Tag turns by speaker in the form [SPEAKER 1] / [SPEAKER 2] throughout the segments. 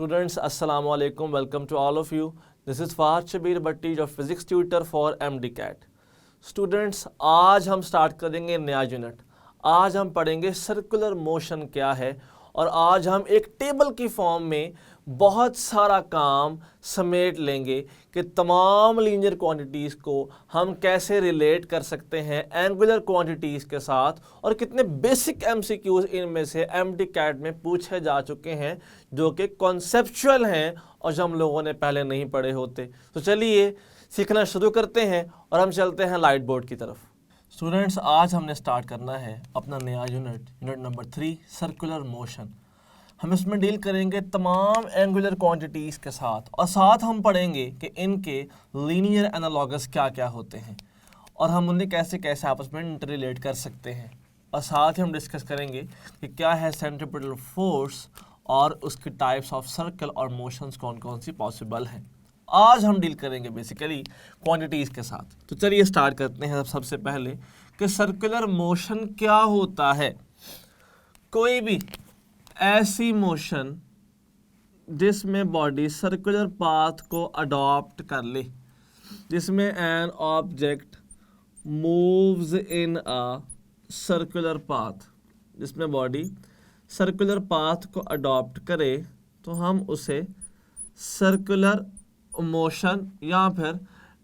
[SPEAKER 1] Students, Assalamu alaikum. Welcome to all of you. This is Fahad Shabir Bhatti, your physics tutor for MDCAT. Students, आज हम start करेंगे नया unit. आज हम पढ़ेंगे सर्कुलर मोशन क्या है और आज हम एक टेबल की फॉर्म में बहुत सारा काम समेट लेंगे कि तमाम लीनियर क्वांटिटीज़ को हम कैसे रिलेट कर सकते हैं एंगुलर क्वांटिटीज़ के साथ और कितने बेसिक एमसीक्यूज़ इनमें से MDCAT में पूछे जा चुके हैं जो कि कॉन्सेप्चुअल हैं और जो हम लोगों ने पहले नहीं पढ़े होते। तो चलिए सीखना शुरू करते हैं और हम चलते हैं लाइट बोर्ड की तरफ। स्टूडेंट्स, आज हमने स्टार्ट करना है अपना नया यूनिट नंबर 3 सर्कुलर मोशन। हम इसमें डील करेंगे तमाम एंगुलर क्वांटिटीज़ के साथ और साथ हम पढ़ेंगे कि इनके लीनियर एनालॉगस क्या क्या होते हैं और हम उन्हें कैसे कैसे आपस में इंटररिलेट कर सकते हैं। और साथ ही हम डिस्कस करेंगे कि क्या है सेंट्रीपिटल फोर्स और उसके टाइप्स ऑफ सर्कल और मोशंस कौन कौन सी पॉसिबल हैं। आज हम डील करेंगे बेसिकली क्वांटिटीज़ के साथ। तो चलिए स्टार्ट करते हैं सबसे पहले कि सर्कुलर मोशन क्या होता है। कोई भी ऐसी मोशन जिसमें बॉडी सर्कुलर पाथ को अडॉप्ट कर ले, जिसमें an object moves in a circular path, जिसमें बॉडी सर्कुलर पाथ को अडॉप्ट करे तो हम उसे सर्कुलर मोशन या फिर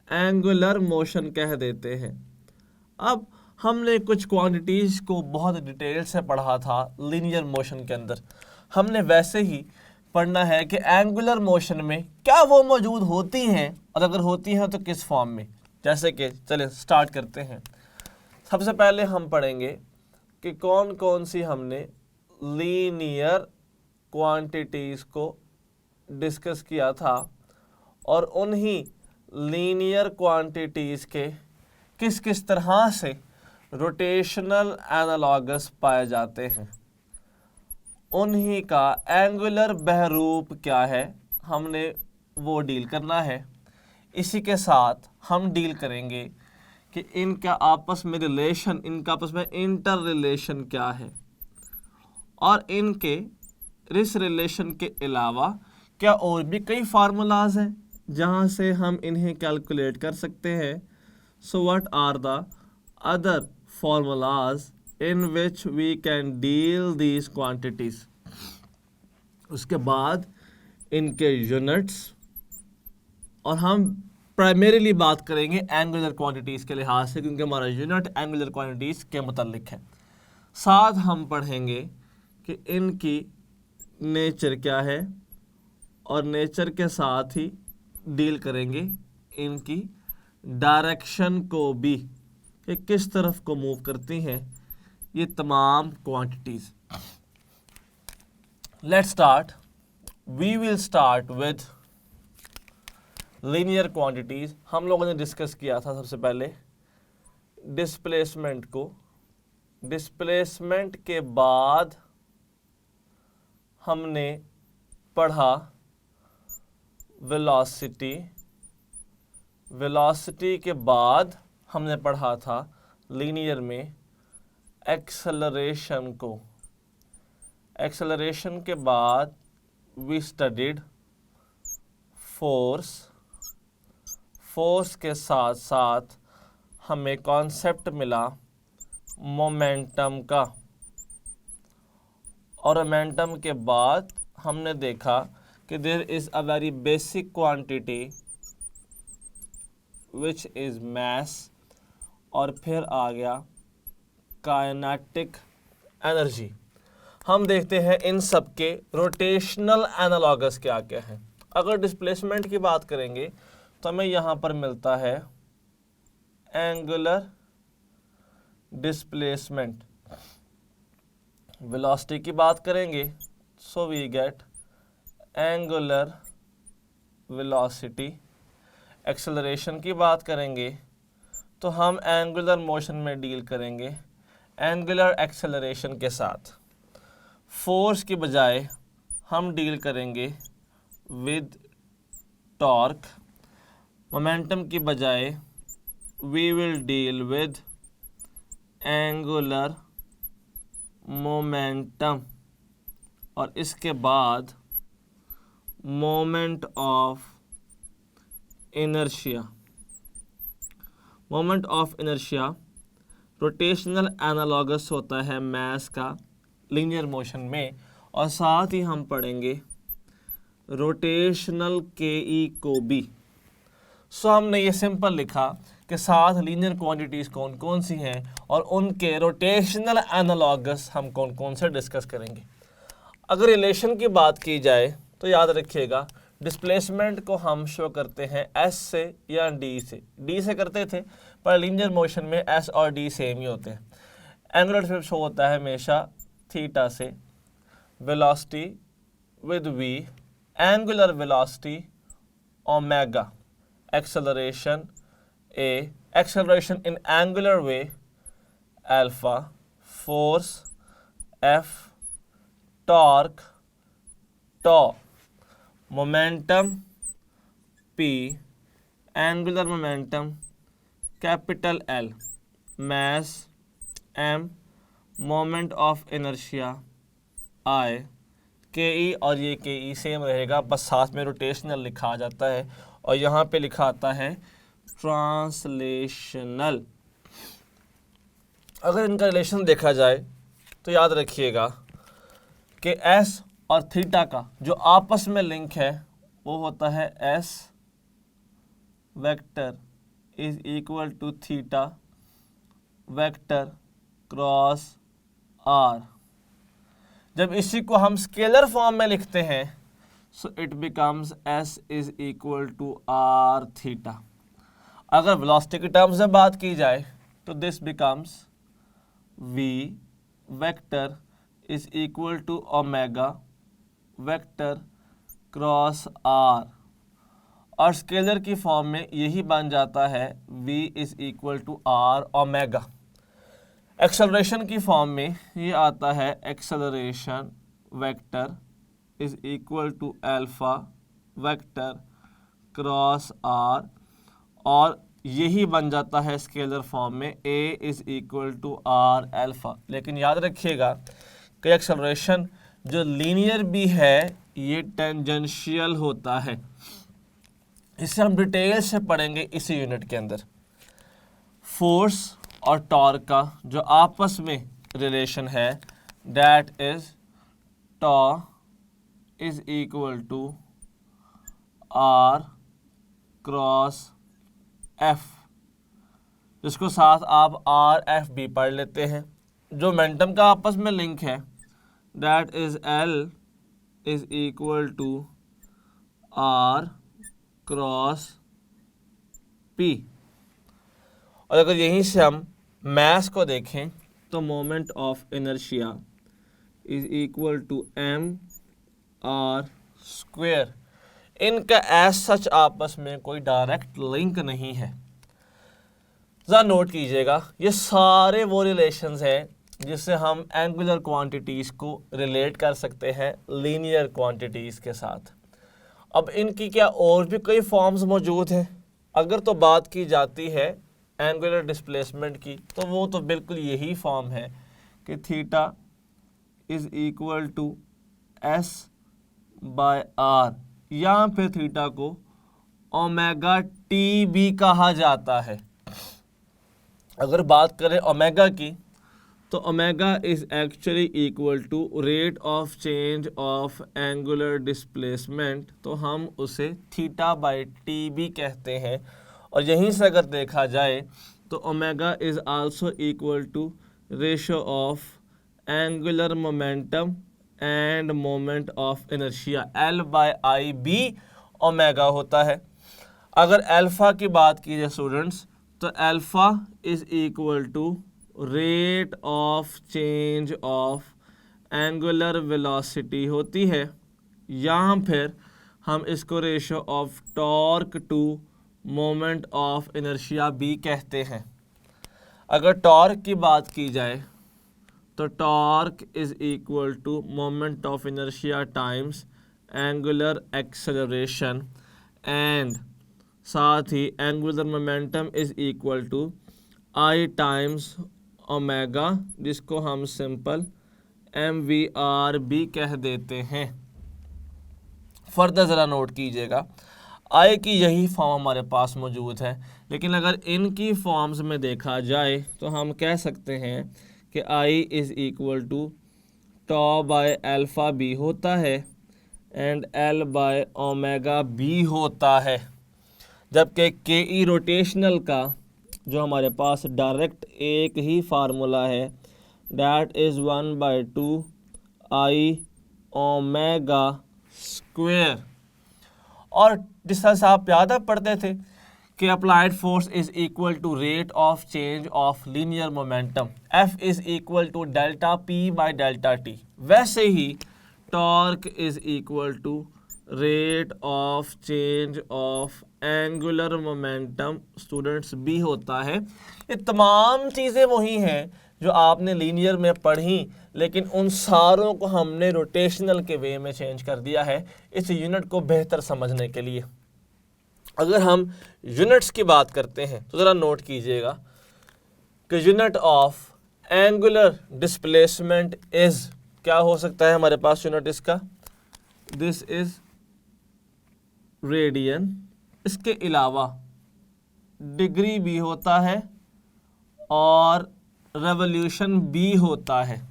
[SPEAKER 1] एंगुलर मोशन कह देते हैं। अब हमने कुछ क्वांटिटीज़ को बहुत डिटेल से पढ़ा था लीनियर मोशन के अंदर। हमने वैसे ही पढ़ना है कि एंगुलर मोशन में क्या वो मौजूद होती हैं और अगर होती हैं तो किस फॉर्म में। जैसे कि चलिए स्टार्ट करते हैं। सबसे पहले हम पढ़ेंगे कि कौन कौन सी हमने लीनियर क्वांटिटीज़ को डिस्कस किया था और उन्हीं लीनियर क्वांटिटीज़ के किस किस तरह से रोटेशनल एनालॉगस पाए जाते हैं, उन्हीं का एंगुलर बहरूप क्या है, हमने वो डील करना है। इसी के साथ हम डील करेंगे कि इनका आपस में रिलेशन, इनका आपस में इंटर रिलेशन क्या है और इनके इस रिलेशन के अलावा क्या और भी कई फार्मूलाज हैं जहाँ से हम इन्हें कैलकुलेट कर सकते हैं। So what are the other formulas in which we can deal these quantities। उसके बाद इनके यूनिट्स और हम प्राइमरीली बात करेंगे एंगुलर क्वांटिटीज़ के लिहाज से क्योंकि हमारा यूनिट एंगुलर क्वांटिटीज़ के मुतालिक है। साथ हम पढ़ेंगे कि इनकी नेचर क्या है और नेचर के साथ ही डील करेंगे इनकी डायरेक्शन को भी कि किस तरफ को मूव करती हैं ये तमाम quantities. Let's start. We will start with linear quantities. हम लोगों ने डिस्कस किया था सबसे पहले डिस्प्लेसमेंट को। डिस्प्लेसमेंट के बाद हमने पढ़ा वेलोसिटी। वेलोसिटी के बाद हमने पढ़ा था लीनियर में एक्सेलरेशन को। एक्सेलरेशन के बाद वी स्टडीड फोर्स। फोर्स के साथ साथ हमें कॉन्सेप्ट मिला मोमेंटम का और मोमेंटम के बाद हमने देखा कि there is a very basic quantity which is mass और फिर आ गया काइनेटिक एनर्जी। हम देखते हैं इन सब के रोटेशनल एनालॉगस क्या क्या हैं। अगर डिस्प्लेसमेंट की बात करेंगे तो हमें यहाँ पर मिलता है एंगुलर डिस्प्लेसमेंट। वेलोसिटी की बात करेंगे so we get angular velocity. Acceleration की बात करेंगे तो हम एंगुलर मोशन में डील करेंगे एंगुलर एक्सेलरेशन के साथ। फोर्स की बजाय हम डील करेंगे विद टॉर्क। मोमेंटम की बजाय we will deal with angular momentum और इसके बाद moment of inertia. Moment of inertia rotational analogous होता है मास का लीनियर मोशन में, और साथ ही हम पढ़ेंगे रोटेशनल के ई को भी। सो हमने ये सिंपल लिखा कि साथ लीनियर क्वांटिटीज़ कौन कौन सी हैं और उनके रोटेशनल एनालॉगस हम कौन कौन से डिस्कस करेंगे। अगर रिलेशन की बात की जाए तो याद रखिएगा डिस्प्लेसमेंट को हम शो करते हैं एस से या डी से करते थे, पर लीनियर मोशन में एस और डी सेम ही होते हैं। एंगुलर शो होता है हमेशा थीटा से। Velocity with V, angular velocity omega, acceleration A, acceleration in angular way alpha, force F, torque tau, momentum P, angular momentum capital L, mass M, moment of inertia I, के ई, और ये के ई same रहेगा, बस साथ में rotational लिखा आ जाता है और यहाँ पे लिखा आता है ट्रांसलेशनल। अगर इनका रिलेशन देखा जाए तो याद रखिएगा कि एस और थीटा का जो आपस में लिंक है वो होता है S vector is equal to theta vector cross R. जब इसी को हम स्केलर फॉर्म में लिखते हैं so it becomes S is equal to R theta. अगर वेलोसिटी की टर्म्स में बात की जाए तो this becomes V vector is equal to omega vector cross R, और स्केलर की फॉर्म में यही बन जाता है v is equal to R omega. Acceleration की फॉर्म में ये आता है acceleration vector is equal to alpha vector cross R, और यही बन जाता है स्केलर फॉर्म में a is equal to R alpha. लेकिन याद रखिएगा कि एक्सेलरेशन जो लीनियर भी है ये टेंजेंशियल होता है। इसे हम डिटेल से पढ़ेंगे इसी यूनिट के अंदर। फोर्स और टॉर्क का जो आपस में रिलेशन है that is tau is equal to R cross F, जिसको साथ आप आर एफ भी पढ़ लेते हैं। जो मोमेंटम का आपस में लिंक है that is L is equal to R cross P. और अगर यहीं से हम मास को देखें तो moment of inertia is equal to M R square. इनका एज सच आपस में कोई डायरेक्ट लिंक नहीं है। ज़रा नोट कीजिएगा ये सारे वो रिलेशंस हैं जिससे हम एंगुलर क्वांटिटीज़ को रिलेट कर सकते हैं लीनियर क्वांटिटीज़ के साथ। अब इनकी क्या और भी कई फॉर्म्स मौजूद हैं। अगर तो बात की जाती है एंगुलर डिस्प्लेसमेंट की तो वो तो बिल्कुल यही फॉर्म है कि theta is equal to S by R, या फिर थीटा को ओमेगा टी भी कहा जाता है। अगर बात करें ओमेगा की तो omega is actually equal to rate of change of angular displacement, तो हम उसे थीटा बाय टी भी कहते हैं। और यहीं से अगर देखा जाए तो omega is also equal to ratio of angular momentum and moment of inertia, L by I भी ओमेगा होता है। अगर अल्फा की बात की जाए स्टूडेंट्स तो alpha is equal to rate of change of angular velocity होती है, या फिर हम इसको ratio of torque to moment of inertia भी कहते हैं। अगर टॉर्क की बात की जाए तो torque is equal to moment of inertia times angular acceleration, and साथ ही angular momentum is equal to I times omega, जिसको हम सिंपल एम वी आर भी कह देते हैं। फर्दर ज़रा नोट कीजिएगा, आई की यही फॉर्म हमारे पास मौजूद है, लेकिन अगर इनकी फॉर्म्स में देखा जाए तो हम कह सकते हैं कि I is equal to tau by alpha बी होता है एंड एल बाय ओमेगा बी होता है, जबकि के ई रोटेशनल का जो हमारे पास डायरेक्ट एक ही फार्मूला है, that is 1/2 I omega square. और जिस तरह से आप याद पढ़ते थे कि applied force is equal to rate of change of linear momentum, F is equal to delta P by delta T, वैसे ही torque is equal to rate of change of angular momentum students भी होता है। ये तमाम चीज़ें वही हैं जो आपने लीनियर में पढ़ी, लेकिन उन सारों को हमने रोटेशनल के वे में चेंज कर दिया है इस यूनिट को बेहतर समझने के लिए। अगर हम यूनिट्स की बात करते हैं तो ज़रा नोट कीजिएगा कि unit of angular displacement is, क्या हो सकता है हमारे पास यूनिट इसका, दिस इज़ रेडियन। इसके अलावा डिग्री भी होता है और रेवोल्यूशन भी होता है,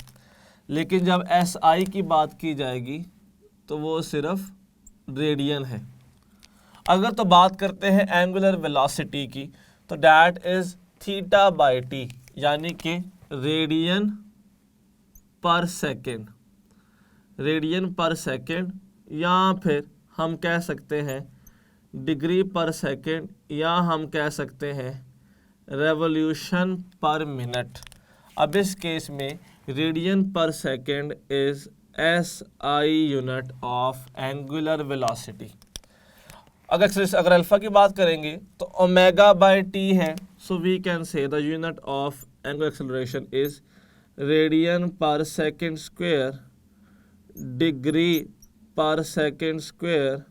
[SPEAKER 1] लेकिन जब एस आई की बात की जाएगी तो वो सिर्फ रेडियन है। अगर तो बात करते हैं एंगुलर वेलोसिटी की तो that is theta by T, यानी कि रेडियन पर सेकेंड, रेडियन पर सेकेंड, या फिर हम कह सकते हैं डिग्री पर सेकेंड, या हम कह सकते हैं रेवोल्यूशन पर मिनट। अब इस केस में रेडियन पर second is S I unit of angular velocity. अगर अल्फ़ा की बात करेंगे तो ओमेगा बाय टी है, so we can say the unit of angular acceleration is radian पर second square, degree per second square,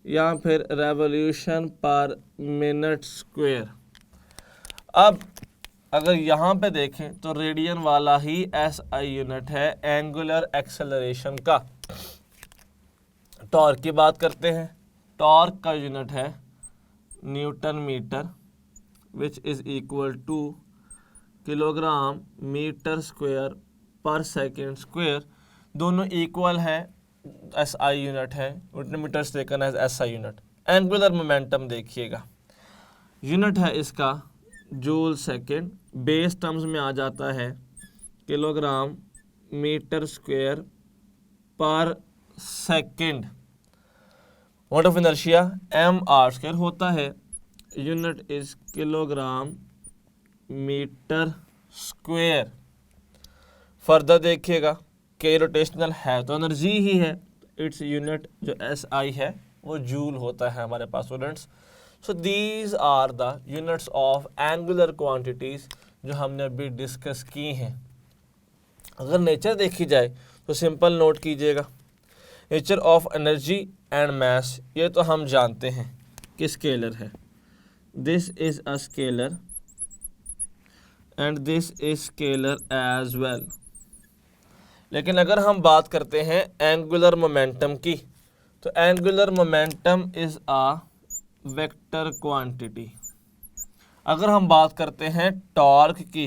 [SPEAKER 1] या फिर रेवोल्यूशन पर मिनट स्क्वायर। अब अगर यहाँ पे देखें तो रेडियन वाला ही एस आई यूनिट है एंगुलर एक्सेलरेशन का। टॉर्क की बात करते हैं, टॉर्क का यूनिट है newton metre, which is equal to kilogram metre square पर सेकेंड स्क्वायर। दोनों इक्वल है, एस आई यूनिट है, newton metre taken as S I unit. Angular momentum देखिएगा, यूनिट है इसका जूल सेकेंड, बेस टर्म्स में आ जाता है किलोग्राम मीटर स्क्वायर पर second. Moment of inertia M R square होता है, unit is kilogram metre square. Further देखिएगा के रोटेशनल है तो एनर्जी ही है, इट्स यूनिट जो एस आई है वो जूल होता है हमारे पास students. So these are the units of angular quantities जो हमने अभी डिस्कस की हैं। अगर नेचर देखी जाए तो सिंपल नोट कीजिएगा, nature of energy and mass, ये तो हम जानते हैं कि स्केलर है, this is a scalar and this is scalar as well. लेकिन अगर हम बात करते हैं एंगुलर मोमेंटम की तो angular momentum is a vector quantity. अगर हम बात करते हैं टॉर्क की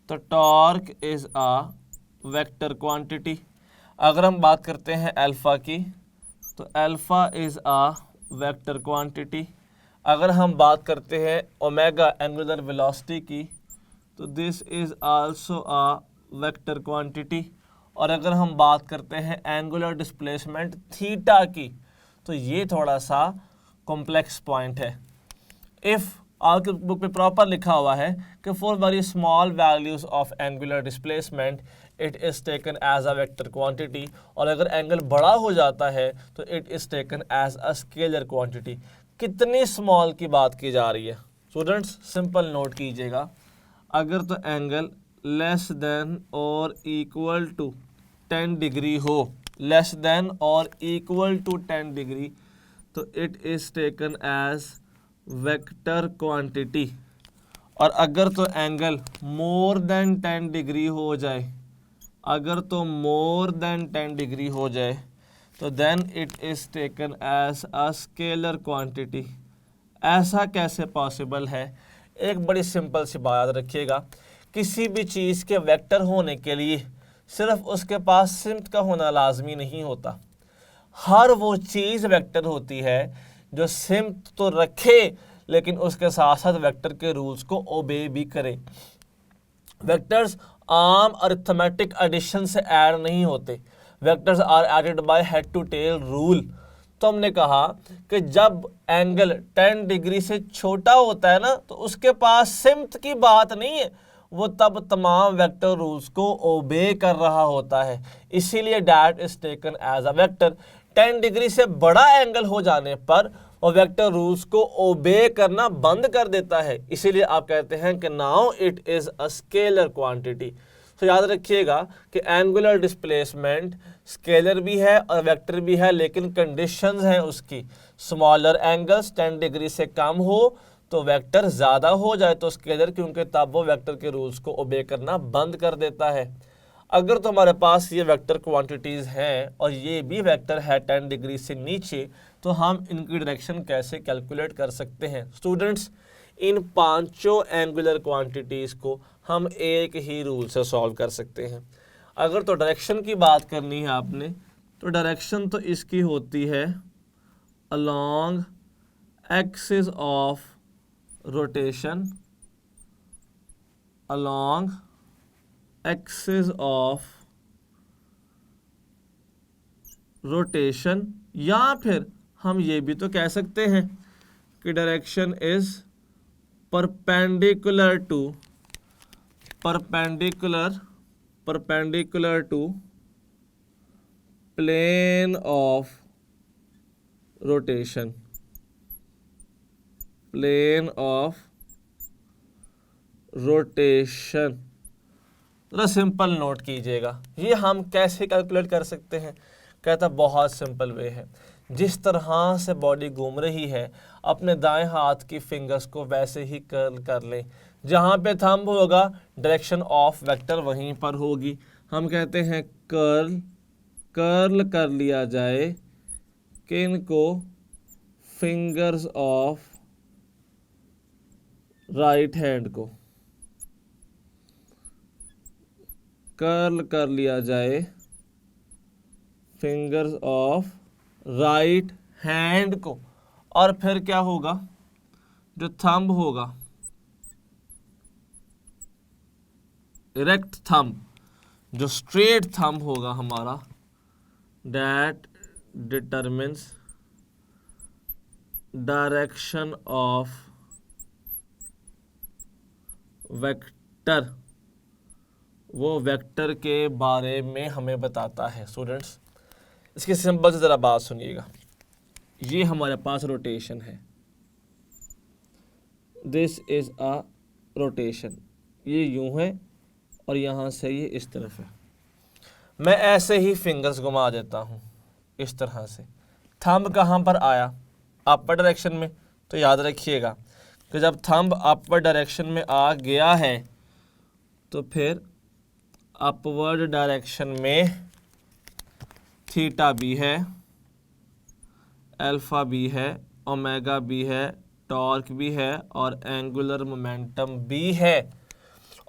[SPEAKER 1] तो torque is a vector quantity. अगर हम बात करते हैं अल्फ़ा की तो alpha is a vector quantity. अगर हम बात करते हैं ओमेगा एंगुलर वेलोसिटी की तो this is also a vector quantity. और अगर हम बात करते हैं एंगुलर डिस्प्लेसमेंट थीटा की तो ये थोड़ा सा कॉम्प्लेक्स पॉइंट है। इफ़ आपके बुक में प्रॉपर लिखा हुआ है कि for very small values of angular displacement it is taken as a vector quantity, और अगर एंगल बड़ा हो जाता है तो it is taken as a scalar क्वांटिटी। कितनी स्मॉल की बात की जा रही है स्टूडेंट्स, सिंपल नोट कीजिएगा, अगर तो एंगल लेस देन और इक्वल टू 10 डिग्री हो, लेस देन और इक्वल टू 10 डिग्री, तो it is taken as vector quantity. और अगर तो एंगल मोर देन 10 डिग्री हो जाए, अगर तो मोर देन 10 डिग्री हो जाए तो then it is taken as a scalar quantity. ऐसा कैसे पॉसिबल है? एक बड़ी सिंपल सी बात याद रखिएगा, किसी भी चीज़ के वेक्टर होने के लिए सिर्फ उसके पास सिम्त का होना लाजमी नहीं होता। हर वो चीज़ वेक्टर होती है जो सिम्त तो रखे लेकिन उसके साथ साथ वेक्टर के रूल्स को ओबे भी करे। वेक्टर्स आम अरिथमेटिक एडिशन से ऐड नहीं होते, vectors are added by head to tail rule. तो हमने कहा कि जब एंगल 10 डिग्री से छोटा होता है ना, तो उसके पास सिम्त की बात नहीं है, वो तब तमाम वेक्टर रूल्स को ओबे कर रहा होता है, इसीलिए that is taken as a vector. 10 डिग्री से बड़ा एंगल हो जाने पर वो वेक्टर रूल्स को ओबे करना बंद कर देता है, इसीलिए आप कहते हैं कि now it is a scalar quantity. तो याद रखिएगा कि एंगुलर डिस्प्लेसमेंट स्केलर भी है और वेक्टर भी है, लेकिन कंडीशंस हैं उसकी। स्मॉलर एंगल्स 10 डिग्री से कम हो तो वेक्टर ज़्यादा हो जाए तो स्केलर, क्योंकि तब वो वेक्टर के रूल्स को ओबे करना बंद कर देता है। अगर तो हमारे पास ये वेक्टर क्वांटिटीज़ हैं और ये भी वेक्टर है 10 डिग्री से नीचे, तो हम इनकी डायरेक्शन कैसे कैलकुलेट कर सकते हैं? स्टूडेंट्स, इन पांचों एंगुलर क्वांटिटीज़ को हम एक ही रूल से सॉल्व कर सकते हैं। अगर तो डायरेक्शन की बात करनी है आपने, तो डायरेक्शन तो इसकी होती है along axis of rotation, along axis of rotation, या फिर हम ये भी तो कह सकते हैं कि direction is perpendicular to plane of rotation, plane of rotation. जरा सिंपल नोट कीजिएगा, ये हम कैसे कैलकुलेट कर सकते हैं? कहता बहुत सिंपल वे है, जिस तरह से बॉडी घूम रही है अपने दाएं हाथ की फिंगर्स को वैसे ही कर्ल कर लें। जहाँ पे थंब होगा डायरेक्शन ऑफ वेक्टर वहीं पर होगी। हम कहते हैं कर्ल कर लिया जाए किन को? फिंगर्स ऑफ राइट हैंड को कर्ल कर लिया जाए फिंगर्स ऑफ राइट हैंड को। और फिर क्या होगा? जो थंब होगा, इरेक्ट थंब, जो स्ट्रेट थंब होगा हमारा, that determines direction of vector, वो वेक्टर के बारे में हमें बताता है। स्टूडेंट्स, इसकी सिंपल से ज़रा बात सुनिएगा। ये हमारे पास रोटेशन है, दिस इज़ अ रोटेशन, ये यूं है और यहाँ से ये इस तरफ है। मैं ऐसे ही फिंगर्स घुमा देता हूँ इस तरह से। थंब कहाँ पर आया? अपर डायरेक्शन में। तो याद रखिएगा कि जब थंब अपर डायरेक्शन में आ गया है तो फिर अपवर्ड डायरेक्शन में थीटा भी है, अल्फा भी है, ओमेगा भी है, टॉर्क भी है और एंगुलर मोमेंटम भी है।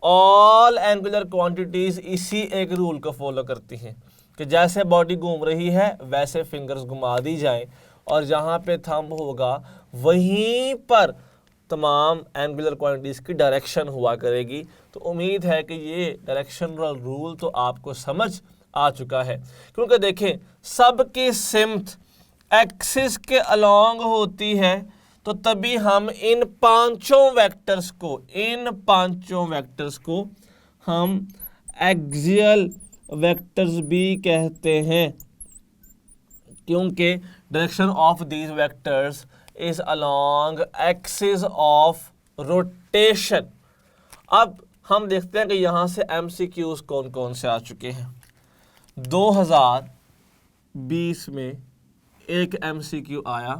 [SPEAKER 1] ऑल एंगुलर क्वांटिटीज इसी एक रूल को फॉलो करती हैं कि जैसे बॉडी घूम रही है वैसे फिंगर्स घुमा दी जाए और जहाँ पे थंब होगा वहीं पर तमाम एंगुलर क्वांटिटीज की डायरेक्शन हुआ करेगी। तो उम्मीद है कि ये डायरेक्शनल रूल तो आपको समझ आ चुका है, क्योंकि देखें सबकी सिम्थ एक्सिस के अलोंग होती है, तो तभी हम इन पांचों वेक्टर्स को हम एक्सियल वेक्टर्स भी कहते हैं, क्योंकि direction of these vectors is along axis of rotation. अब हम देखते हैं कि यहाँ से एमसीक्यूज कौन कौन से आ चुके हैं। 2020 में एक एमसीक्यू आया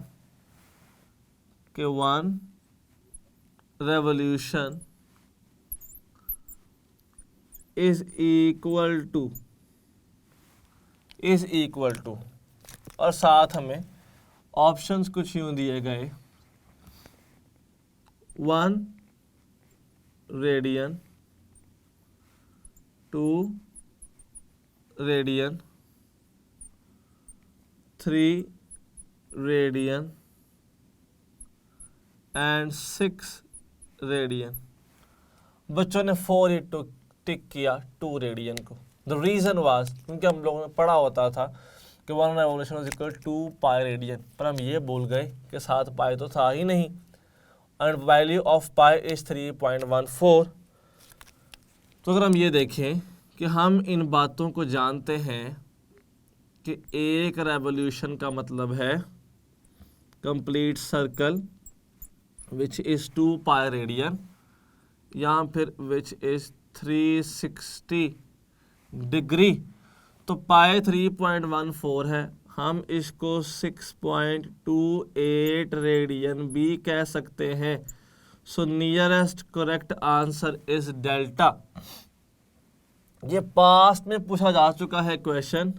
[SPEAKER 1] कि 1 रेवोल्यूशन इज इक्वल टू और साथ हमें ऑप्शंस कुछ यूं दिए गए 1 radian 2 radian 3 radian and 6 radian. बच्चों ने 4 ही टिक किया 2 रेडियन को। द रीज़न वाज क्योंकि हम लोगों ने पढ़ा होता था कि 1 revolution is equal 2 pi radian, पर हम ये भूल गए कि 7 पाई तो था ही नहीं and value of pi is 3.14। तो अगर हम ये देखें कि हम इन बातों को जानते हैं कि एक रेवोल्यूशन का मतलब है complete circle which is 2 pi radian या फिर विच इज़ 360 डिग्री। तो पाई 3.14 है, हम इसको 6.28 रेडियन भी कह सकते हैं। So nearest correct answer is delta. ये पास्ट में पूछा जा चुका है क्वेश्चन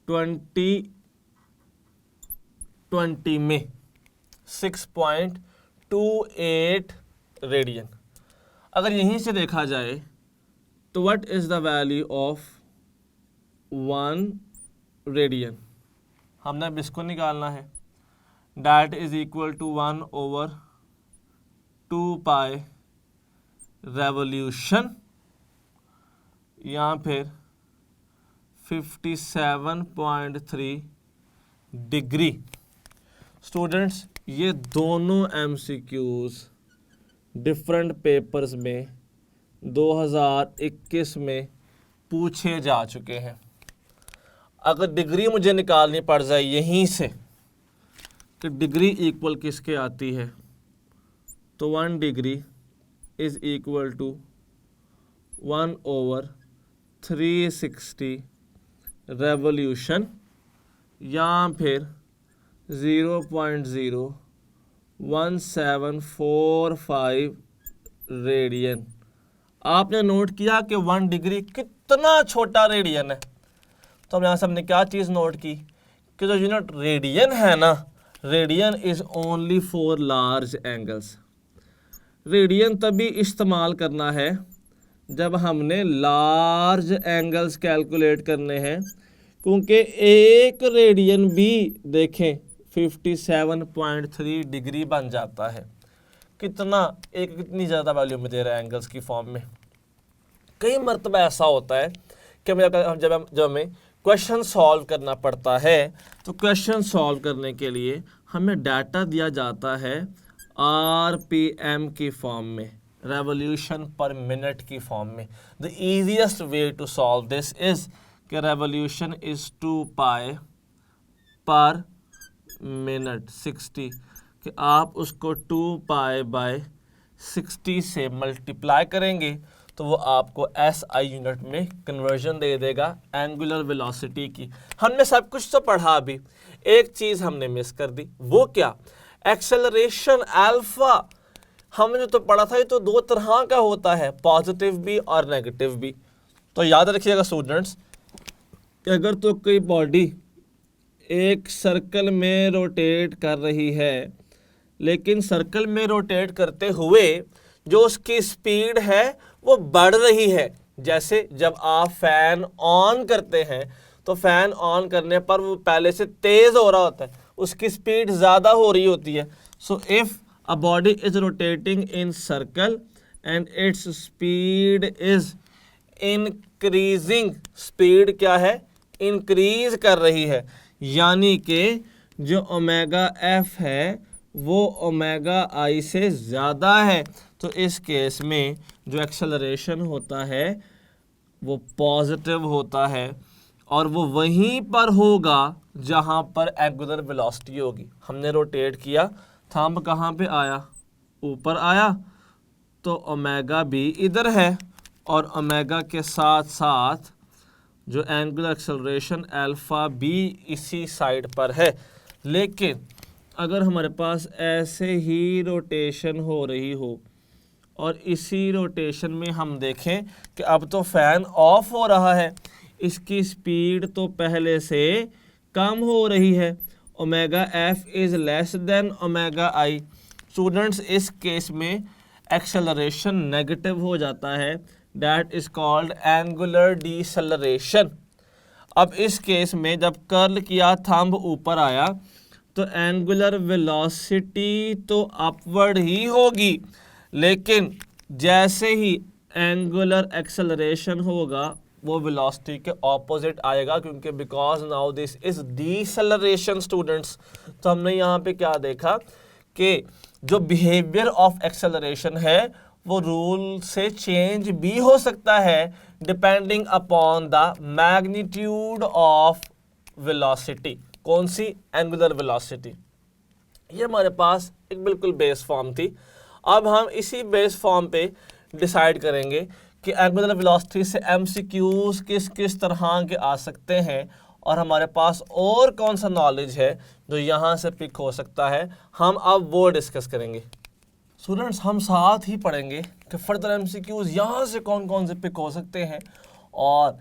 [SPEAKER 1] 2020 में 6.28 रेडियन। अगर यहीं से देखा जाए तो what is the value of 1 radian, हमने अब इसको निकालना है। That is equal to 1/2 pi revolution या फिर 57.3 डिग्री। स्टूडेंट्स ये दोनों MCQs डिफरेंट पेपर्स में 2021 में पूछे जा चुके हैं। अगर डिग्री मुझे निकालनी पड़ जाए यहीं से कि डिग्री इक्वल किसके आती है, तो 1 degree is equal to 1/360 revolution या फिर 0.01745 रेडियन। आपने नोट किया कि 1 डिग्री कितना छोटा रेडियन है। तो हम यहाँ से हमने क्या चीज़ नोट की कि जो यूनिट रेडियन है ना, radian is only for large angles. Radian तभी इस्तेमाल करना है जब हमने लार्ज एंगल्स कैलकुलेट करने हैं, क्योंकि एक रेडियन भी देखें 57.3 डिग्री बन जाता है। कितनी ज़्यादा वैल्यू में दे रहा है एंगल्स की फॉर्म में। कई मरतबा ऐसा होता है कि जब हमें क्वेश्चन सॉल्व करना पड़ता है तो क्वेश्चन सॉल्व करने के लिए हमें डाटा दिया जाता है RPM की फॉर्म में, रेवोल्यूशन पर मिनट की फॉर्म में। The easiest way to solve this is कि रेवोल्यूशन इज 2 पाई पर मिनट 60, कि आप उसको 2 पाई बाय 60 से मल्टीप्लाई करेंगे तो वो आपको SI यूनिट में कन्वर्जन दे देगा एंगुलर वेलोसिटी की। हमने सब कुछ तो पढ़ा भी, एक चीज़ हमने मिस कर दी, वो क्या? Acceleration alpha. हमने तो पढ़ा था ये तो 2 तरह का होता है, पॉजिटिव भी और नेगेटिव भी। तो याद रखिएगा स्टूडेंट्स कि अगर तो कोई बॉडी एक सर्कल में रोटेट कर रही है, लेकिन सर्कल में रोटेट करते हुए जो उसकी स्पीड है वो बढ़ रही है। जैसे जब आप फैन ऑन करते हैं तो फैन ऑन करने पर वो पहले से तेज हो रहा होता है, उसकी स्पीड ज़्यादा हो रही होती है। So if a body is rotating in circle and its speed is increasing, speed क्या है? इंक्रीज कर रही है, यानी कि जो ओमेगा एफ है वो ओमेगा आई से ज़्यादा है। तो इस केस में जो एक्सेलरेशन होता है वो पॉजिटिव होता है और वो वहीं पर होगा जहाँ पर एंगुलर वेलोसिटी होगी। हमने रोटेट किया, थंब कहाँ पे आया? ऊपर आया, तो ओमेगा भी इधर है और ओमेगा के साथ साथ जो एंगुलर एक्सेलरेशन अल्फा भी इसी साइड पर है। लेकिन अगर हमारे पास ऐसे ही रोटेशन हो रही हो और इसी रोटेशन में हम देखें कि अब तो फैन ऑफ हो रहा है, इसकी स्पीड तो पहले से कम हो रही है, omega F is less than omega I. Students इस केस में एक्सेलरेशन नेगेटिव हो जाता है, that is called angular deceleration. अब इस केस में जब कर्ल किया, थंब ऊपर आया, तो एंगुलर वेलोसिटी तो अपवर्ड ही होगी, लेकिन जैसे ही एंगुलर एक्सेलरेशन होगा वो वेलोसिटी के ऑपोजिट आएगा, क्योंकि because now this is deceleration students. तो हमने यहाँ पे क्या देखा कि जो बिहेवियर ऑफ एक्सेलरेशन है वो रूल से चेंज भी हो सकता है depending upon the magnitude of velocity. कौन सी? Angular velocity. ये हमारे पास एक बिल्कुल बेस फॉर्म थी। अब हम इसी बेस फॉर्म पे डिसाइड करेंगे कि एंगुलर वेलोसिटी से एमसीक्यूज किस किस तरह के आ सकते हैं, और हमारे पास और कौन सा नॉलेज है जो यहाँ से पिक हो सकता है, हम अब वो डिस्कस करेंगे। स्टूडेंट्स हम साथ ही पढ़ेंगे कि फर्दर एमसीक्यूज यहाँ से कौन कौन से पिक हो सकते हैं और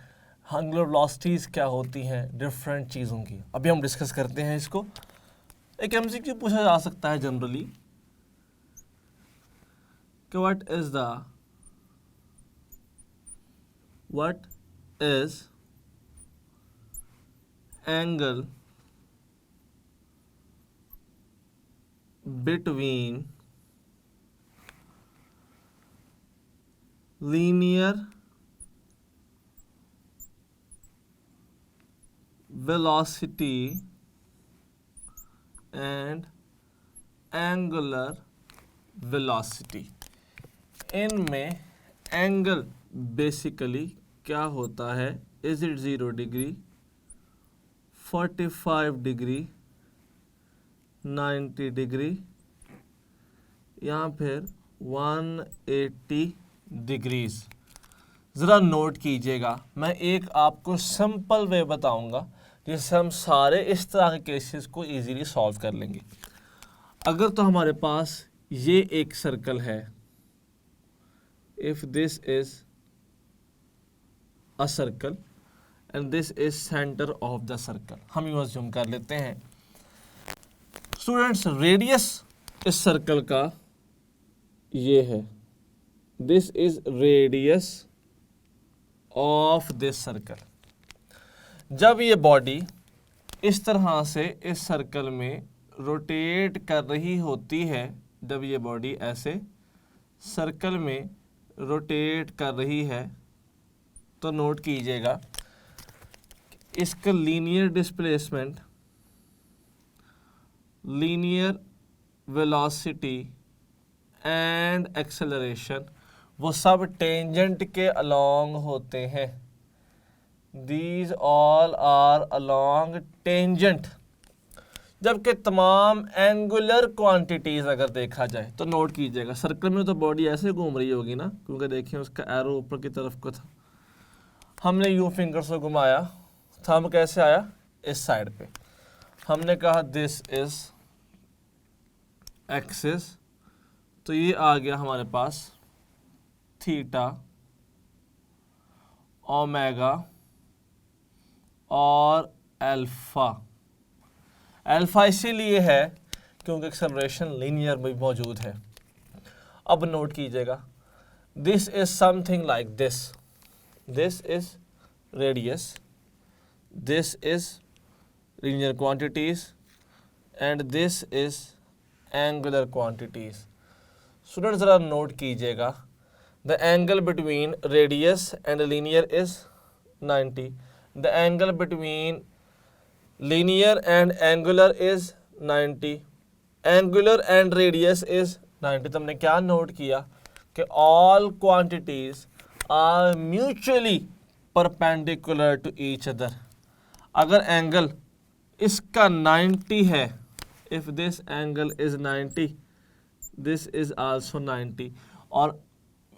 [SPEAKER 1] एंगुलर वेलोसिटीज क्या होती हैं डिफरेंट चीज़ों की। अभी हम डिस्कस करते हैं इसको। एक एमसीक्यू पूछा जा सकता है जनरली कि what is angle between linear velocity and angular velocity। इनमें एंगल बेसिकली क्या होता है? Is it 0 degree, 45 degree, 90 degree या फिर 180 डिग्रीज? ज़रा नोट कीजिएगा, मैं एक आपको सिंपल वे बताऊंगा जिससे हम सारे इस तरह के केसेस को इजीली सॉल्व कर लेंगे। अगर तो हमारे पास ये एक सर्कल है, if this is a circle and this is centre of the circle, हम यूं अज्यूम कर लेते हैं। स्टूडेंट्स रेडियस इस सर्कल का ये है, this is radius of this circle. जब ये बॉडी इस तरह से इस सर्कल में रोटेट कर रही होती है, जब ये बॉडी ऐसे सर्कल में रोटेट कर रही है, तो नोट कीजिएगा इसका linear displacement, linear velocity and acceleration वो सब टेंजेंट के अलोंग होते हैं। These all are along tangent। जबकि तमाम एंगुलर क्वांटिटीज अगर देखा जाए तो नोट कीजिएगा, सर्कल में तो बॉडी ऐसे घूम रही होगी ना, क्योंकि देखिए उसका एरो ऊपर की तरफ को था। हमने यू फिंगर से घुमाया, थंब कैसे आया? इस साइड पे। हमने कहा दिस इज एक्सिस, तो ये आ गया हमारे पास थीटा, ओमेगा और अल्फा। अल्फा इसीलिए है क्योंकि एक्सेलरेशन लीनियर में मौजूद है। अब नोट कीजिएगा, this is something like this, this is radius, this is linear quantities and this is angular quantities. Student जरा नोट कीजिएगा, the angle between radius and linear is 90, the angle between linear and angular is 90, angular and radius is 90। तो हमने क्या note किया कि all quantities are mutually perpendicular to each other। अगर angle इसका 90 है, if this angle is 90, this is also 90, और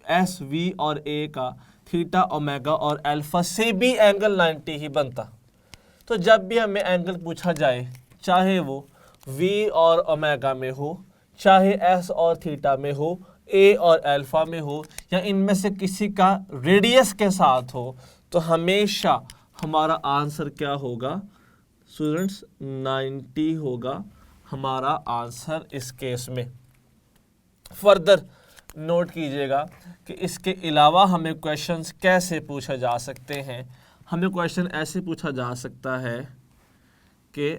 [SPEAKER 1] S V और ए का थीटा, ओमेगा और अल्फा से भी एंगल 90 ही बनता। तो जब भी हमें एंगल पूछा जाए, चाहे वो वी और ओमेगा में हो, चाहे एस और थीटा में हो, ए और अल्फा में हो, या इनमें से किसी का रेडियस के साथ हो, तो हमेशा हमारा आंसर क्या होगा? स्टूडेंट्स 90 होगा हमारा आंसर इस केस में। फर्दर नोट कीजिएगा कि इसके अलावा हमें क्वेश्चंस कैसे पूछा जा सकते हैं। हमें क्वेश्चन ऐसे पूछा जा सकता है कि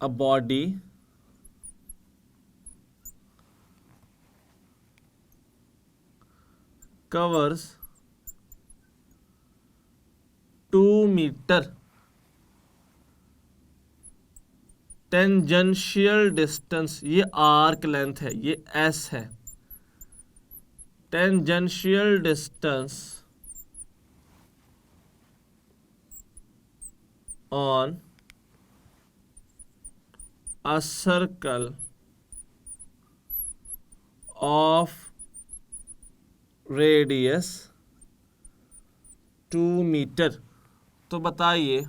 [SPEAKER 1] a body covers 2 metre tangential distance, ये आर्क लेंथ है, ये एस है, tangential distance on a circle of radius 2 metre. तो बताइए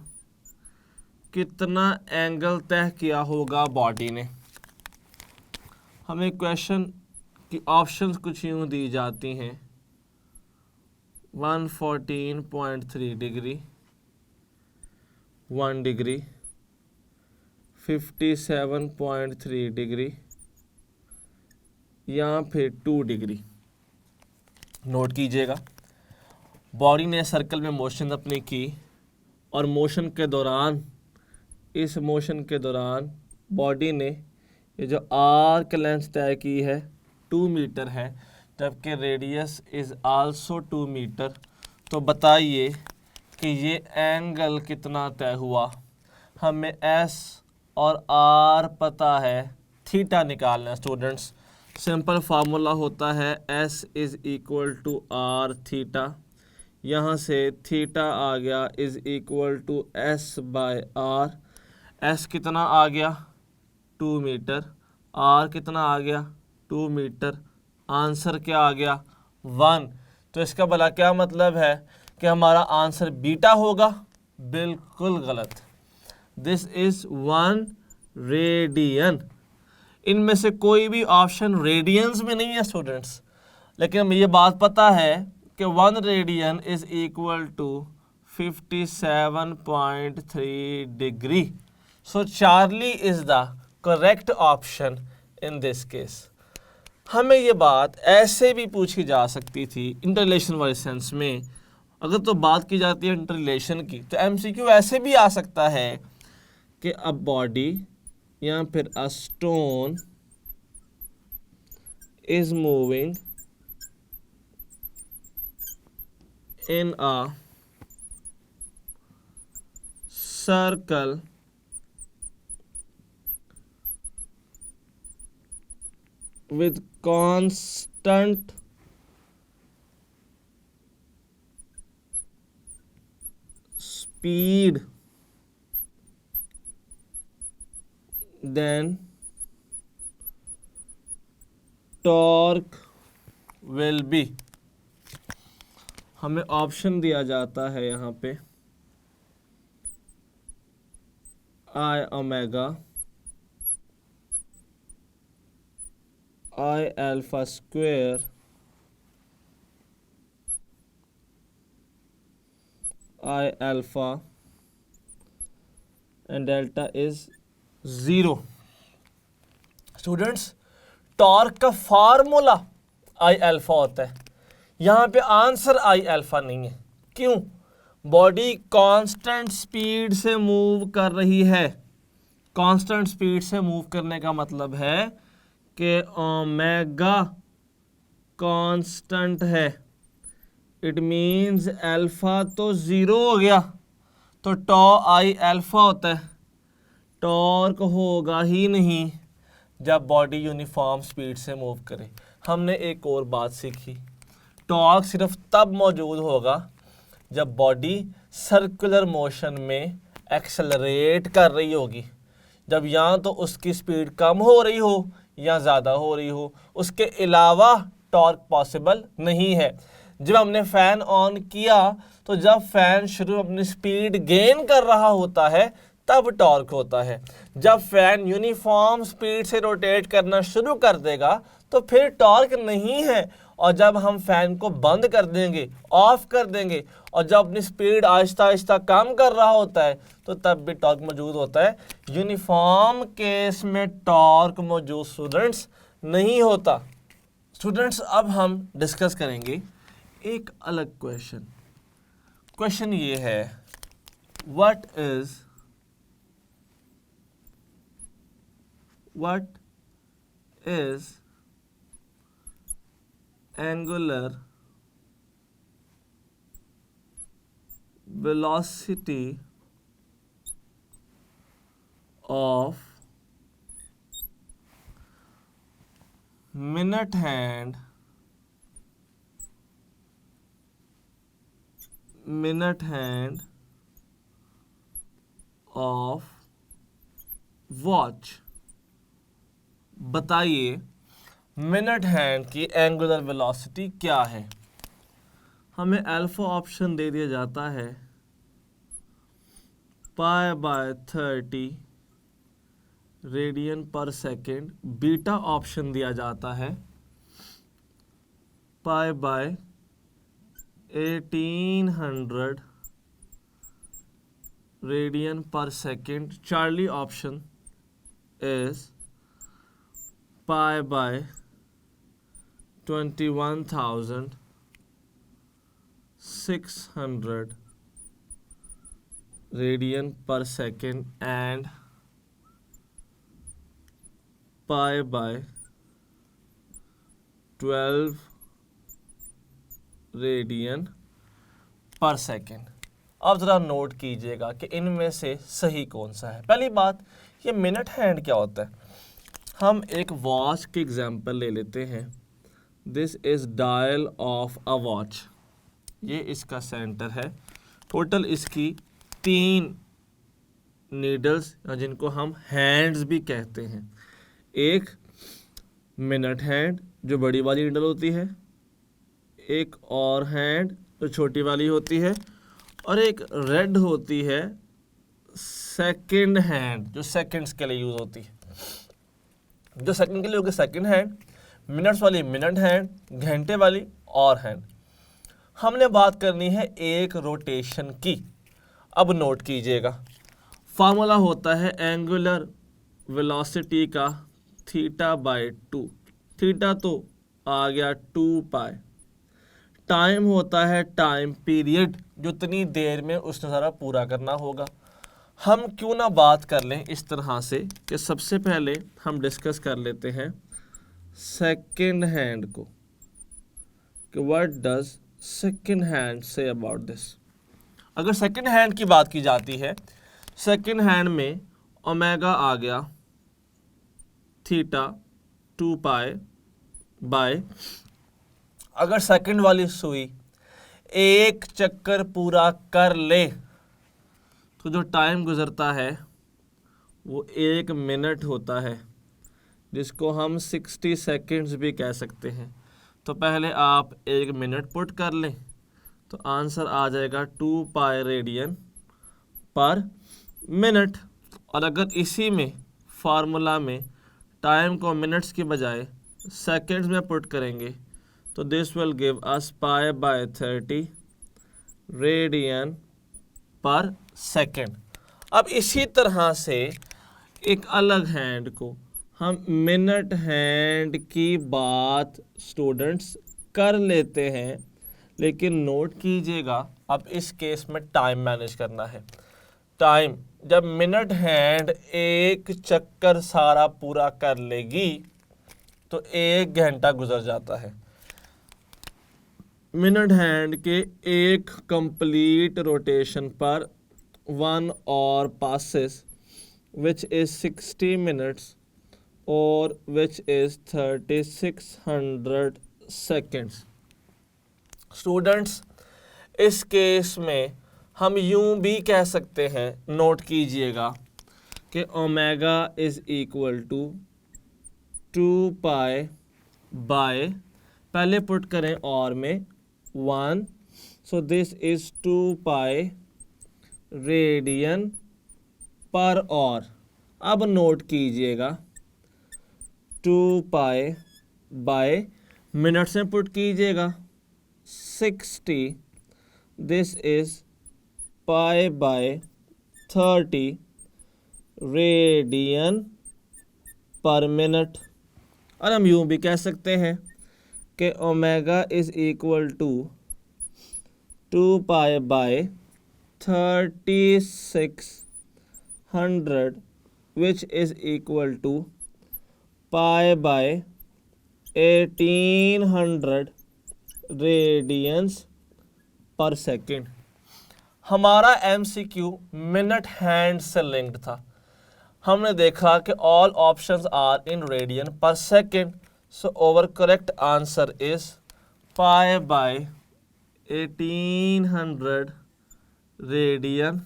[SPEAKER 1] कितना एंगल तय किया होगा बॉडी ने। हमें क्वेश्चन की ऑप्शंस कुछ यूँ दी जाती हैं, 114.3 डिग्री, 1 डिग्री, 57.3 डिग्री या फिर 2 डिग्री। नोट कीजिएगा, बॉडी ने सर्कल में मोशन अपनी की और मोशन के दौरान, इस मोशन के दौरान बॉडी ने ये जो आर्क लेंथ तय की है 2 मीटर है, जबकि रेडियस इज़ आल्सो 2 मीटर। तो बताइए कि ये एंगल कितना तय हुआ। हमें एस और आर पता है, थीटा निकालना है स्टूडेंट्स। सिंपल फार्मूला होता है S is equal to R theta. यहाँ से थीटा आ गया is equal to S by R. S कितना आ गया 2 मीटर, आर कितना आ गया 2 मीटर, आंसर क्या आ गया 1। तो इसका भला क्या मतलब है कि हमारा आंसर बीटा होगा? बिल्कुल गलत। This is 1 radian. इनमें से कोई भी ऑप्शन रेडियंस में नहीं है स्टूडेंट्स, लेकिन हमें ये बात पता है कि 1 radian is equal to 57.3 degree. So Charlie is the correct option in this case. हमें ये बात ऐसे भी पूछी जा सकती थी इंटररिलेशन वाले सेंस में। अगर तो बात की जाती है इंटररिलेशन की, तो एमसीक्यू ऐसे भी आ सकता है कि अ बॉडी या फिर a stone is moving in a circle with constant speed, then torque will be। हमें ऑप्शन दिया जाता है यहाँ पे I omega, I alpha square, I alpha and delta is 0। Students, torque का फार्मूला I alpha होता है, यहाँ पे आंसर I alpha नहीं है। क्यों? बॉडी कांस्टेंट स्पीड से मूव कर रही है। कांस्टेंट स्पीड से मूव करने का मतलब है कि ओमेगा कांस्टेंट है। इट मीन्स अल्फा तो 0 हो गया, तो टॉ आई अल्फा होता है। टॉर्क होगा ही नहीं जब बॉडी यूनिफॉर्म स्पीड से मूव करे। हमने एक और बात सीखी, टॉर्क सिर्फ तब मौजूद होगा जब बॉडी सर्कुलर मोशन में एक्सेलरेट कर रही होगी, जब या तो उसकी स्पीड कम हो रही हो या ज़्यादा हो रही हो। उसके अलावा टॉर्क पॉसिबल नहीं है। जब हमने फ़ैन ऑन किया तो जब फ़ैन शुरू अपनी स्पीड गेन कर रहा होता है तब टॉर्क होता है। जब फैन यूनिफॉर्म स्पीड से रोटेट करना शुरू कर देगा तो फिर टॉर्क नहीं है, और जब हम फैन को बंद कर देंगे, ऑफ कर देंगे, और जब अपनी स्पीड आहिस्ता आहिस्ता कम कर रहा होता है तो तब भी टॉर्क मौजूद होता है। यूनिफॉर्म केस में टॉर्क मौजूद स्टूडेंट्स नहीं होता। स्टूडेंट्स अब हम डिस्कस करेंगे एक अलग क्वेश्चन। क्वेश्चन ये है, what is angular velocity of minute hand of watch। बताइए मिनट हैंड की एंगुलर वेलोसिटी क्या है। हमें अल्फा ऑप्शन दे दिया जाता है π/30 रेडियन पर सेकेंड, बीटा ऑप्शन दिया जाता है π/1800 रेडियन पर second, Charlie option is π/21,600 radian पर सेकेंड एंड π/12 रेडियन पर सेकेंड। अब ज़रा नोट कीजिएगा कि इनमें से सही कौन सा है। पहली बात, ये मिनट हैंड क्या होता है। हम एक वॉच की एग्जांपल ले लेते हैं। This is dial of a watch, ये इसका सेंटर है। टोटल इसकी 3 नीडल्स जिनको हम हैंड्स भी कहते हैं। एक मिनट हैंड जो बड़ी वाली नीडल होती है, एक और हैंड जो छोटी वाली होती है, और एक रेड होती है सेकंड हैंड जो सेकंड्स के लिए यूज़ होती है। जो सेकंड के लिए होगी सेकंड हैंड, मिनट्स वाली मिनट हैंड, घंटे वाली और हैंड। हमने बात करनी है एक रोटेशन की। अब नोट कीजिएगा, फार्मूला होता है एंगुलर वेलोसिटी का θ/2। थीटा तो आ गया 2π। टाइम होता है टाइम पीरियड, जितनी देर में उस नज़ारा पूरा करना होगा। हम क्यों ना बात कर लें इस तरह से कि सबसे पहले हम डिस्कस कर लेते हैं सेकंड हैंड को, कि what does second hand say about this. अगर सेकंड हैंड की बात की जाती है, सेकंड हैंड में ओमेगा आ गया थीटा 2π/, अगर सेकंड वाली सुई एक चक्कर पूरा कर ले तो जो टाइम गुजरता है वो 1 मिनट होता है, जिसको हम 60 सेकंड्स भी कह सकते हैं। तो पहले आप 1 मिनट पुट कर लें तो आंसर आ जाएगा 2π रेडियन पर मिनट। और अगर इसी में फार्मूला में टाइम को मिनट्स की बजाय सेकंड्स में पुट करेंगे तो this will give us π/30 radian पर सेकंड। अब इसी तरह से एक अलग हैंड को हम मिनट हैंड की बात स्टूडेंट्स कर लेते हैं, लेकिन नोट कीजिएगा अब इस केस में टाइम मैनेज करना है। टाइम जब मिनट हैंड एक चक्कर सारा पूरा कर लेगी तो 1 घंटा गुजर जाता है। मिनट हैंड के एक कंप्लीट रोटेशन पर 1 और passes which is 60 minutes और which is 3600 seconds। स्टूडेंट्स, इस केस में हम यूं भी कह सकते हैं, नोट कीजिएगा कि omega is equal to 2π by, पहले पुट करें और में 1, so this is 2π radian per और। अब नोट कीजिएगा 2 पाई बाय मिनट्स में पुट कीजिएगा 60, this is pi by 30 radian per minute. और हम यूं भी कह सकते हैं कि omega is equal to 2 pi by 3600 which is equal to pi by 1800 radians per second. हमारा MCQ मिनट हैंड से लिंक्ड था। हमने देखा कि all options are in radian पर second, so over correct answer is pi by 1800 radian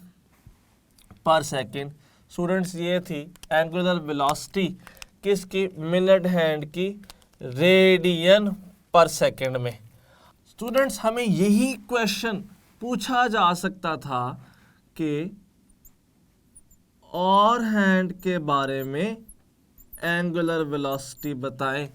[SPEAKER 1] पर second. Students, ये थी एंगुलर वेलोसिटी किसकी? मिनट हैंड की, रेडियन पर सेकेंड में। स्टूडेंट्स, हमें यही क्वेश्चन पूछा जा सकता था कि और हैंड के बारे में एंगुलर वेलोसिटी बताएं।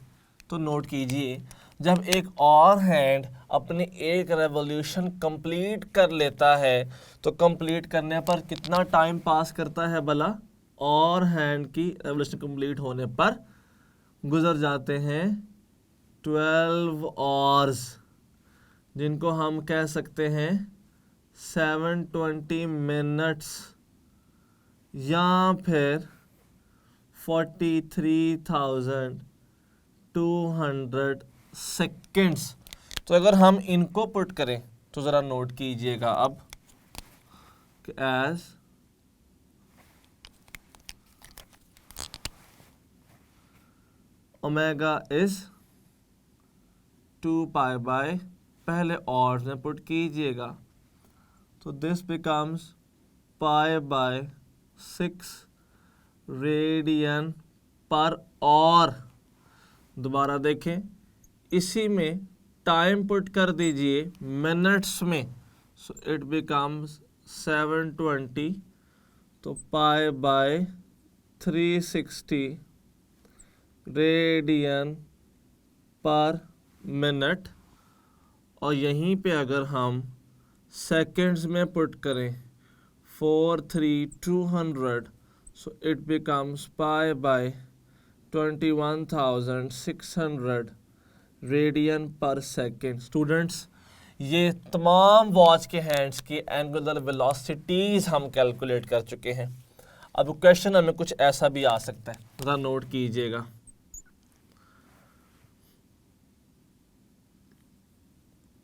[SPEAKER 1] तो नोट कीजिए, जब एक और हैंड अपनी एक रेवोल्यूशन कंप्लीट कर लेता है तो कंप्लीट करने पर कितना टाइम पास करता है भला? और हैंड की रेवोल्यूशन कंप्लीट होने पर गुजर जाते हैं 12 आवर्स, जिनको हम कह सकते हैं 720 मिनट्स या फिर 43,200 सेकेंड्स। तो अगर हम इनको पुट करें तो ज़रा नोट कीजिएगा अब कि as omega is 2 pi by, पहले और में पुट कीजिएगा तो this becomes pi by 6 radian per hour. दोबारा देखें, इसी में टाइम पुट कर दीजिए मिनट्स में, सो इट बिकम्स 720, तो pi by 360 radian per minute. और यहीं पे अगर हम सेकेंड्स में पुट करें 43,200, so it becomes pi by 21,600 radian पर सेकेंड। स्टूडेंट्स, ये तमाम वॉच के हैंड्स की एंगुलर वेलोसिटीज हम कैलकुलेट कर चुके हैं। अब क्वेश्चन हमें कुछ ऐसा भी आ सकता है, ज़रा नोट कीजिएगा।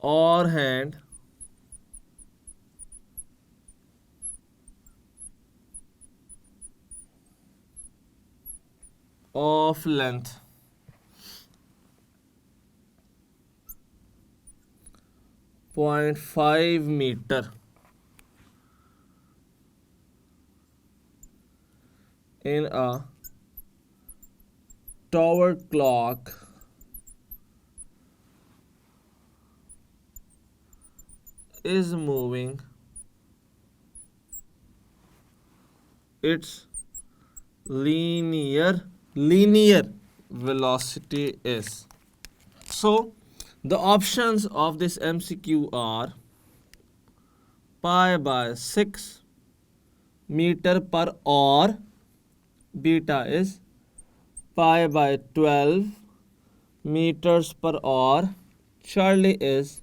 [SPEAKER 1] और hand of length .5 metre in a tower clock is moving its linear velocity is. So the options of this MCQ are pi by 6 meter per hour, beta is pi by 12 meters per hour, Charlie is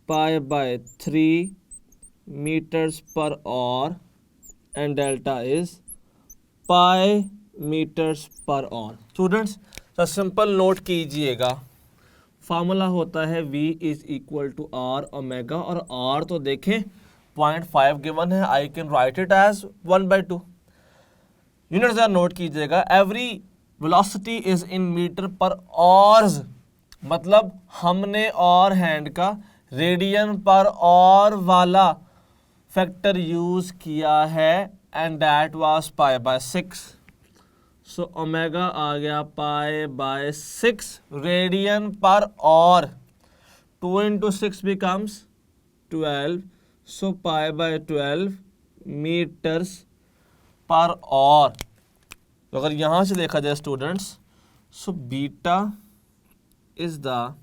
[SPEAKER 1] pi by 3 meters per hour, and delta is pi meters per hour. Students, तो simple note कीजिएगा, formula होता है V is equal to R omega, और R तो देखें 0.5 given है, I can write it as 1/2। Units note कीजिएगा, every velocity is in metre पर ऑर्स, मतलब हमने और हैंड का रेडियन पर और वाला फैक्टर यूज किया है, and that was pi by 6। So omega आ गया पाई बाय 6 रेडियन पर और। 2 into 6 becomes 12, so pi by 12 meters पर और, तो अगर यहाँ से देखा जाए students, so beta is the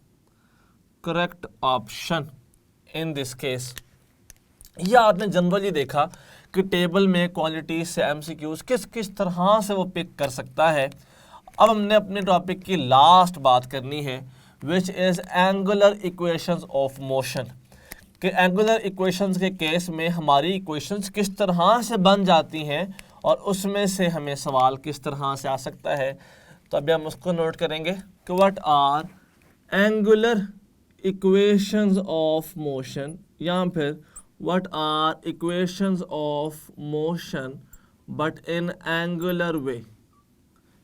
[SPEAKER 1] correct option in this case. ये आपने जनरली देखा कि टेबल में क्वांटिटी से एमसीक्यूज किस किस तरह से वो पिक कर सकता है। अब हमने अपने टॉपिक की लास्ट बात करनी है, which is angular equations of motion. कि एंगुलर इक्वेशंस के केस में हमारी इक्वेशंस किस तरह से बन जाती हैं और उसमें से हमें सवाल किस तरह से आ सकता है। तो अभी हम उसको नोट करेंगे कि what are angular equations of motion, या फिर what are equations of motion but in angular way.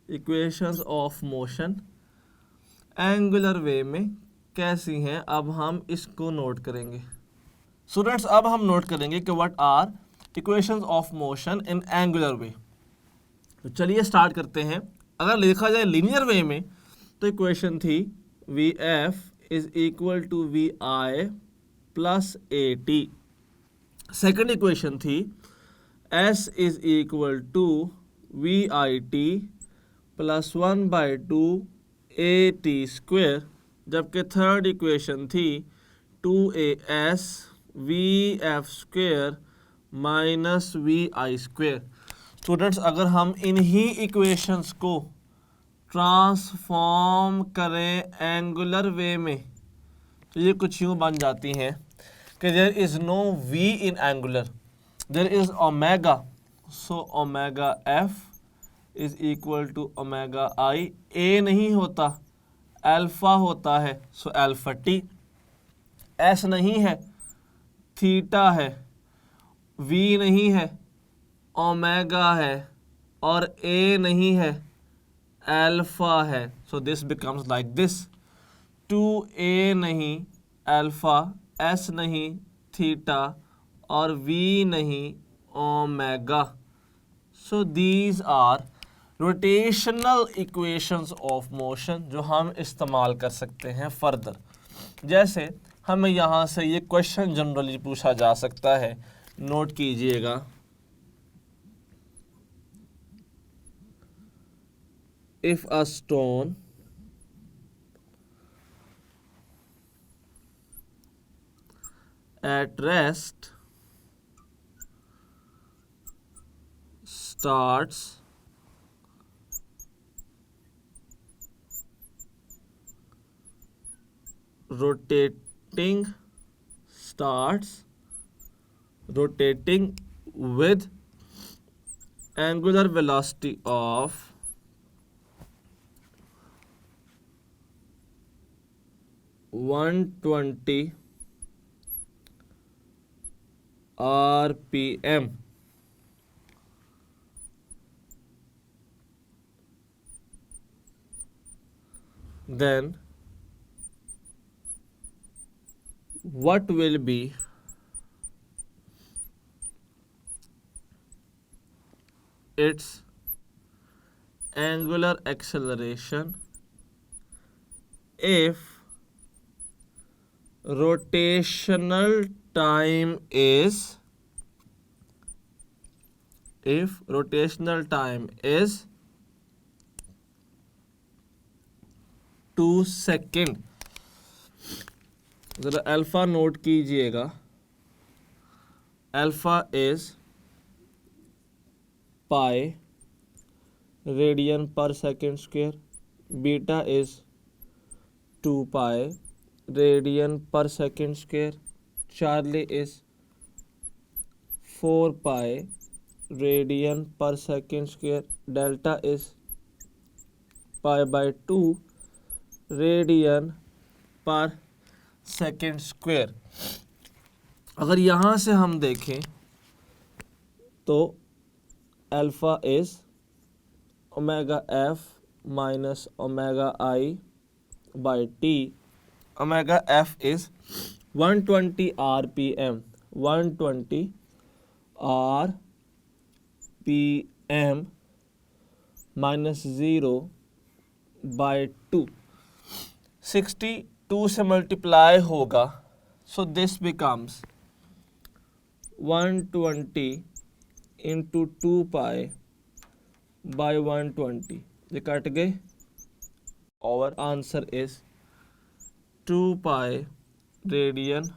[SPEAKER 1] Equations of motion angular way में कैसी हैं, अब हम इसको नोट करेंगे। स्टूडेंट्स अब हम नोट करेंगे कि what are equations of motion in angular way. तो चलिए स्टार्ट करते हैं। अगर देखा जाए लीनियर वे में तो इक्वेशन थी V F is equal to V I plus A T. Second equation थी S is equal to V I T plus 1/2 A T square. जबकि थर्ड इक्वेशन थी 2as V F square minus V I square. Students अगर हम इन्हीं equations को transform करें angular way में तो ये कुछ यूँ बन जाती हैं कि there is no V in angular, there is omega, so omega F is equal to omega I. A नहीं होता, अल्फा होता है, सो अल्फा टी। एस नहीं है, थीटा है। वी नहीं है, ओमेगा है। और ए नहीं है, अल्फा है। So this becomes like this, 2a नहीं, अल्फा, एस नहीं, थीटा, और वी नहीं, omega. So these are rotational equations of motion जो हम इस्तेमाल कर सकते हैं फर्दर। जैसे हमें यहाँ से ये क्वेश्चन जनरली पूछा जा सकता है, नोट कीजिएगा। If a stone at rest starts rotating with angular velocity of 120 RPM, then what will be its angular acceleration if rotational time is 2 second. ज़रा अल्फ़ा नोट कीजिएगा। अल्फ़ा इज़ पाई रेडियन पर second square, beta is 2 pi radian पर second square, Charlie is 4 pi radian पर second square, delta is π/2 radian पर second square. अगर यहाँ से हम देखें तो alpha is omega F minus omega I by T. Omega F is 120 RPM, 120 RPM minus 0/2, 62 से मल्टीप्लाई होगा, so this becomes 120 into 2 pi by 120, ये कट गए। और आंसर इज 2 पाई रेडियन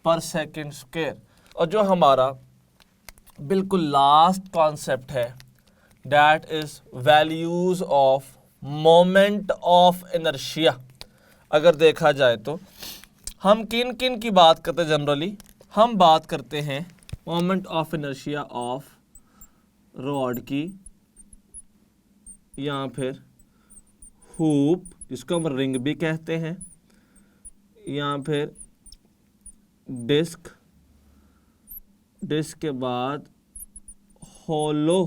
[SPEAKER 1] पर सेकेंड स्क्वायर। और जो हमारा बिल्कुल लास्ट कॉन्सेप्ट है, that is values of moment of inertia. अगर देखा जाए तो हम किन किन की बात करते हैं जनरली, हम बात करते हैं moment of inertia of rod की, या फिर हुप जिसको हम रिंग भी कहते हैं, या फिर डिस्क, डिस्क के बाद होलो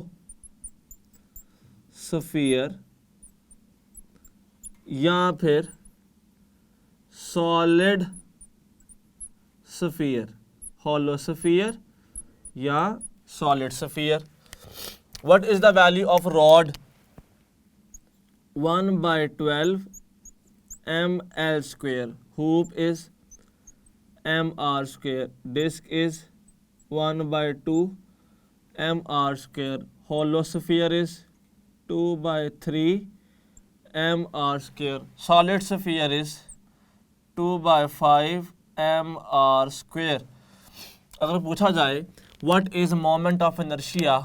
[SPEAKER 1] स्फीयर, या फिर सॉलिड स्फीयर, होलो स्फीयर या solid sphere. What is the value of rod? 1/12 ml square, hoop is mr square, disc is 1/2 mr square, hollow sphere is 2/3 mr square, solid sphere is 2/5 mr square। अगर पूछा जाए what is moment of inertia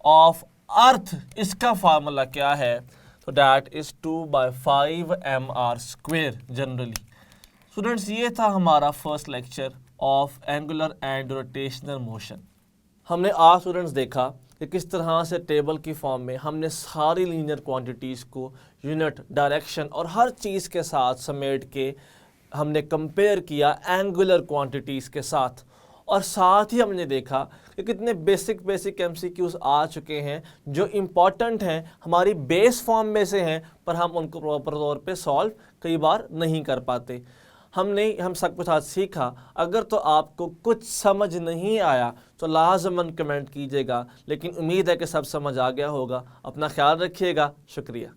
[SPEAKER 1] of earth, इसका formula क्या है, तो that is 2/5 mr square generally. Students, ये था हमारा first lecture of angular and rotational motion. हमने आज स्टूडेंट्स देखा कि किस तरह से टेबल की फॉर्म में हमने सारी लीनियर क्वांटिटीज़ को यूनिट, डायरेक्शन और हर चीज़ के साथ समेट के हमने कंपेयर किया एंगुलर क्वांटिटीज़ के साथ। और साथ ही हमने देखा कि कितने बेसिक एमसीक्यूज आ चुके हैं जो इम्पॉर्टेंट हैं, हमारी बेस फॉर्म में से हैं, पर हम उनको प्रॉपर तौर पे सॉल्व कई बार नहीं कर पाते। हम सब कुछ आज सीखा। अगर तो आपको कुछ समझ नहीं आया तो लाजमन कमेंट कीजिएगा, लेकिन उम्मीद है कि सब समझ आ गया होगा। अपना ख्याल रखिएगा। शुक्रिया।